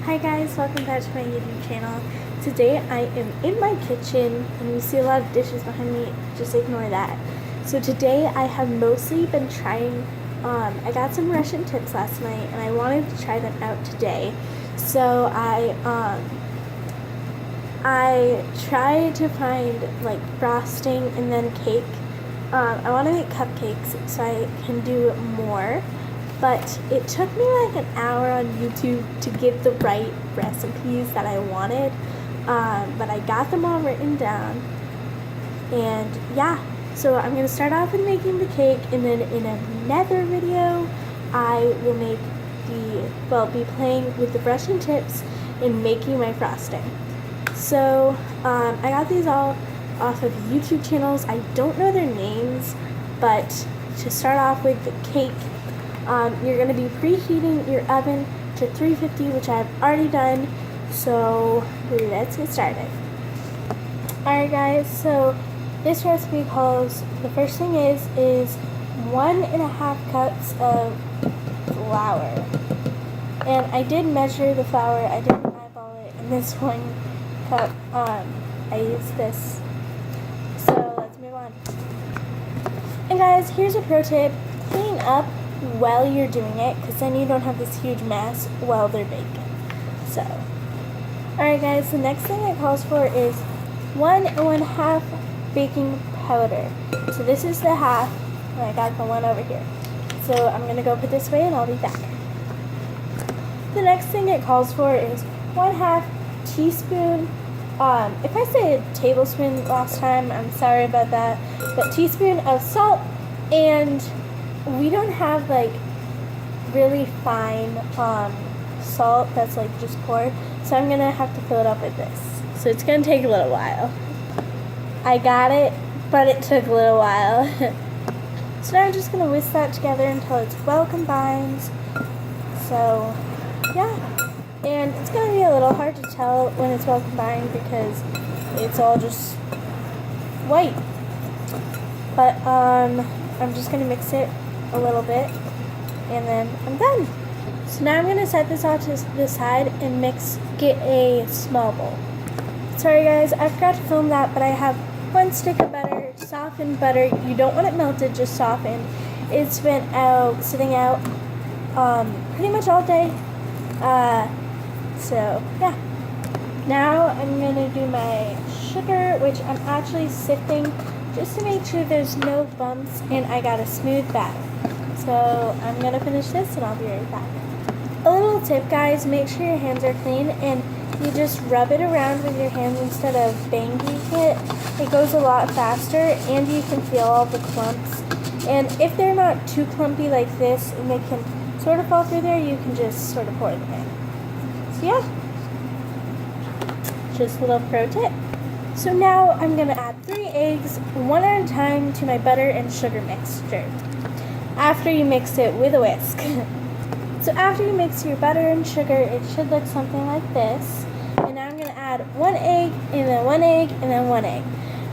Hi guys, welcome back to my YouTube channel. Today I am in my kitchen and you see a lot of dishes behind me, just ignore that. So today I have mostly been trying, I got some Russian tips last night and I wanted to try them out today. So I tried to find like frosting and then cake. I want to make cupcakes so I can do more. But it took me like an hour on YouTube to get the right recipes that I wanted. But I got them all written down. And yeah, so I'm going to start off with making the cake. And then in another video, I will be playing with the brushing tips and making my frosting. So I got these all off of YouTube channels. I don't know their names, but to start off with the cake, you're going to be preheating your oven to 350, which I've already done, so let's get started. Alright guys, so this recipe calls, the first thing is 1.5 cups of flour. And I did measure the flour, I didn't eyeball it in this 1 cup, I used this. So let's move on. And guys, here's a pro tip, clean up while you're doing it, because then you don't have this huge mess while they're baking. So, alright guys, the next thing it calls for is 1.5 baking powder. So this is the half, and I got the one over here. So I'm going to go put this away and I'll be back. The next thing it calls for is 1/2 teaspoon, if I said tablespoon last time, I'm sorry about that, but teaspoon of salt, and we don't have like really fine salt that's like just poured, so I'm gonna have to fill it up with this. So it's gonna take a little while. I got it, but it took a little while. So now I'm just gonna whisk that together until it's well combined. So yeah, and it's gonna be a little hard to tell when it's well combined because it's all just white. But I'm just gonna mix it a little bit and then I'm done. So now I'm going to set this off to the side and get a small bowl. Sorry guys, I forgot to film that, but I have 1 stick of butter, softened butter. You don't want it melted, just softened. It's been sitting out pretty much all day. So yeah. Now I'm going to do my sugar, which I'm actually sifting just to make sure there's no bumps and I got a smooth batter. So I'm going to finish this and I'll be right back. A little tip guys, make sure your hands are clean and you just rub it around with your hands instead of banging it. It goes a lot faster and you can feel all the clumps. And if they're not too clumpy like this and they can sort of fall through there, you can just sort of pour them in. So yeah, just a little pro tip. So now I'm going to add 3 eggs, 1 at a time, to my butter and sugar mixture. After you mix it with a whisk. So after you mix your butter and sugar, it should look something like this. And now I'm going to add 1 egg, and then 1 egg, and then 1 egg.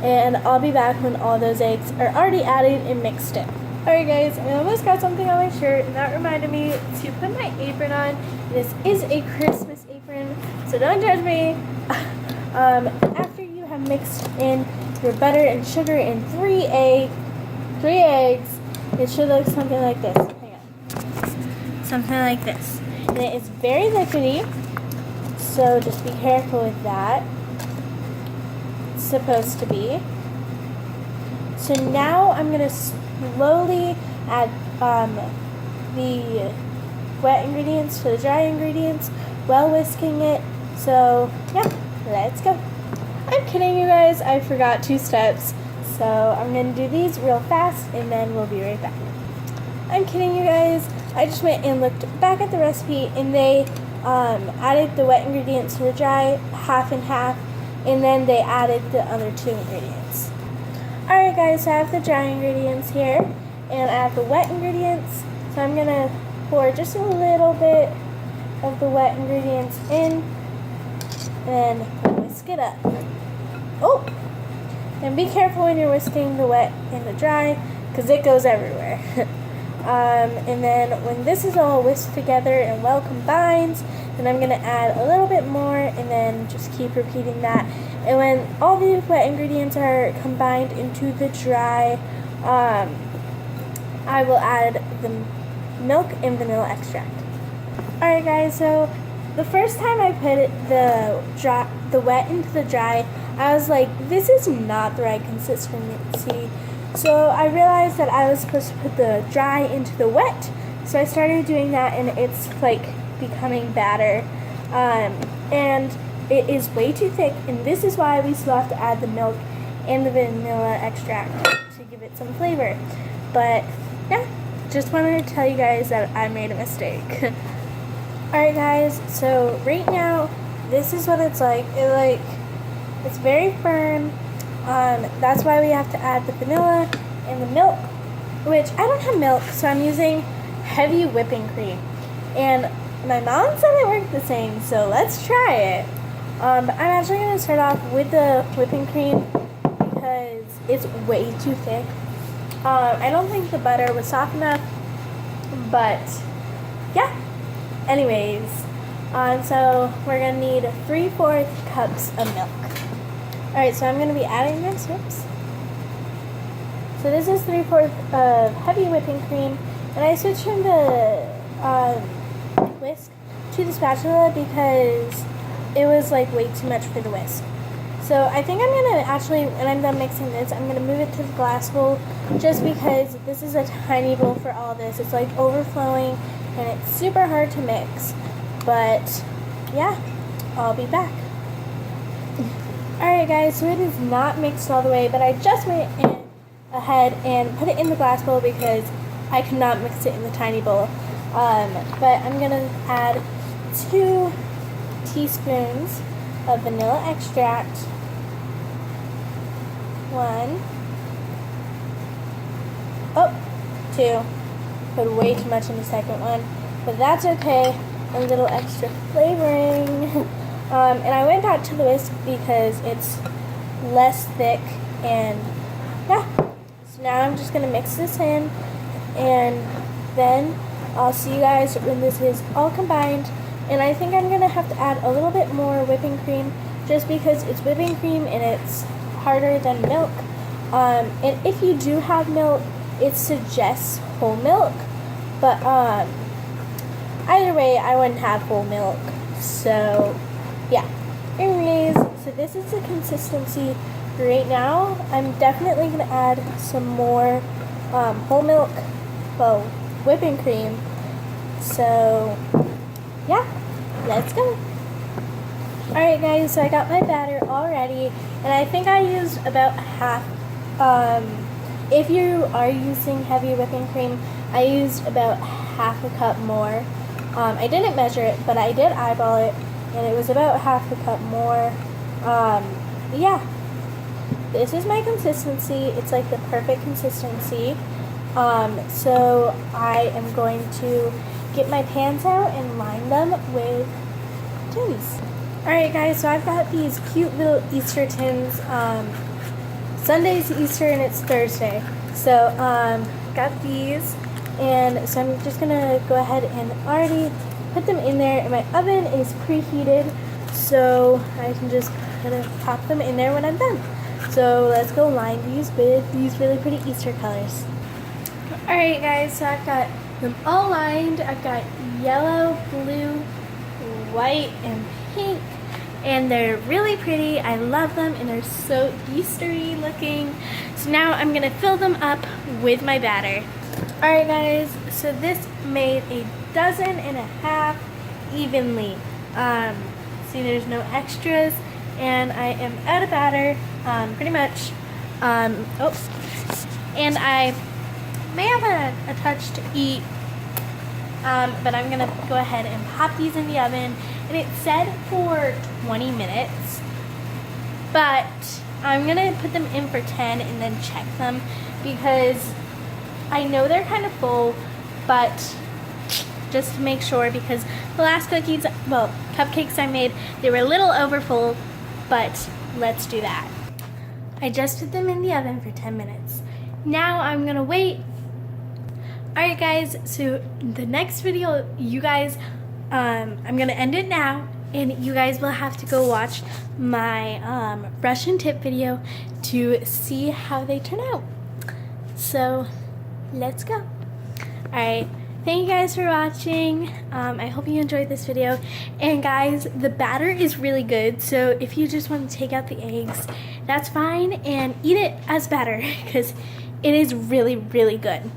And I'll be back when all those eggs are already added and mixed in. Alright guys, I almost got something on my shirt, and that reminded me to put my apron on. This is a Christmas apron, so don't judge me. After you have mixed in your butter and sugar and 3 eggs, it should look something like this. Hang on. Something like this. And it is very liquidy, so just be careful with that. It's supposed to be. So now I'm going to slowly add the wet ingredients to the dry ingredients while whisking it. So yeah, let's go. I'm kidding you guys, I forgot 2 steps. So I'm going to do these real fast and then we'll be right back. I'm kidding you guys. I just went and looked back at the recipe and they added the wet ingredients to the dry, half and half, and then they added the other 2 ingredients. Alright guys, so I have the dry ingredients here and I have the wet ingredients. So I'm going to pour just a little bit of the wet ingredients in and whisk it up. Oh! And be careful when you're whisking the wet and the dry, because it goes everywhere. And then when this is all whisked together and well combined, then I'm going to add a little bit more and then just keep repeating that. And when all the wet ingredients are combined into the dry, I will add the milk and vanilla extract. Alright guys, so the first time I put the wet into the dry, I was like, this is not the right consistency. So I realized that I was supposed to put the dry into the wet. So I started doing that, and it's like becoming batter. And it is way too thick, and this is why we still have to add the milk and the vanilla extract to give it some flavor. But yeah, just wanted to tell you guys that I made a mistake. Alright guys, so right now, this is what it's like. It's very firm. That's why we have to add the vanilla and the milk, which I don't have milk, so I'm using heavy whipping cream. And my mom said it worked the same, so let's try it. I'm actually going to start off with the whipping cream because it's way too thick. I don't think the butter was soft enough, but yeah. Anyways, so we're going to need 3/4 cups of milk. Alright, so I'm going to be adding this. Whoops. So this is 3/4 of heavy whipping cream, and I switched from the whisk to the spatula because it was like way too much for the whisk. So I think I'm going to actually, when I'm done mixing this, I'm going to move it to the glass bowl just because this is a tiny bowl for all this. It's like overflowing and it's super hard to mix. But yeah, I'll be back. Alright guys, so it is not mixed all the way, but I just went ahead and put it in the glass bowl because I could not mix it in the tiny bowl. But I'm going to add 2 teaspoons of vanilla extract. 1. Oh, 2. Put way too much in the second one, but that's okay. A little extra flavoring. And I went back to the whisk because it's less thick, and yeah. So now I'm just going to mix this in, and then I'll see you guys when this is all combined. And I think I'm going to have to add a little bit more whipping cream just because it's whipping cream and it's harder than milk. And if you do have milk, it suggests whole milk, but either way, I wouldn't have whole milk. So yeah. Anyways, so this is the consistency right now. I'm definitely going to add some more whole milk, well, whipping cream. So yeah, let's go. Alright guys, so I got my batter all ready, and I think I used about half. If you are using heavy whipping cream, I used about half a cup more. I didn't measure it, but I did eyeball it, and it was about half a cup more. Yeah, this is my consistency. It's like the perfect consistency. So I am going to get my pans out and line them with tins. Alright guys, so I've got these cute little Easter tins. Sunday's Easter and it's Thursday. So got these, and so I'm just gonna go ahead and already put them in there, and my oven is preheated, so I can just kind of pop them in there when I'm done. So let's go line these with these really pretty Easter colors. Alright guys, so I've got them all lined. I've got yellow, blue, white, and pink, and they're really pretty. I love them, and they're so Eastery looking. So now I'm gonna fill them up with my batter. Alright guys, so this made 1.5 dozen evenly. See, there's no extras, and I am out of batter, pretty much. And I may have a touch to eat, but I'm gonna go ahead and pop these in the oven, and it said for 20 minutes, but I'm gonna put them in for 10 and then check them because I know they're kind of full, but just to make sure, because the last cupcakes I made, they were a little over full, but let's do that. I just put them in the oven for 10 minutes. Now I'm gonna wait Alright guys, so the next video, you guys, I'm gonna end it now, and you guys will have to go watch my Russian tip video to see how they turn out. So let's go. Alright, thank you guys for watching. I hope you enjoyed this video. And guys, the batter is really good, so if you just want to take out the eggs, that's fine, and eat it as batter because it is really, really good.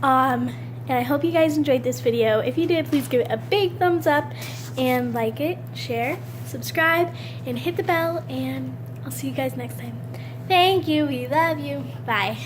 And I hope you guys enjoyed this video. If you did, please give it a big thumbs up and like it, share, subscribe, and hit the bell, and I'll see you guys next time. Thank you. We love you. Bye.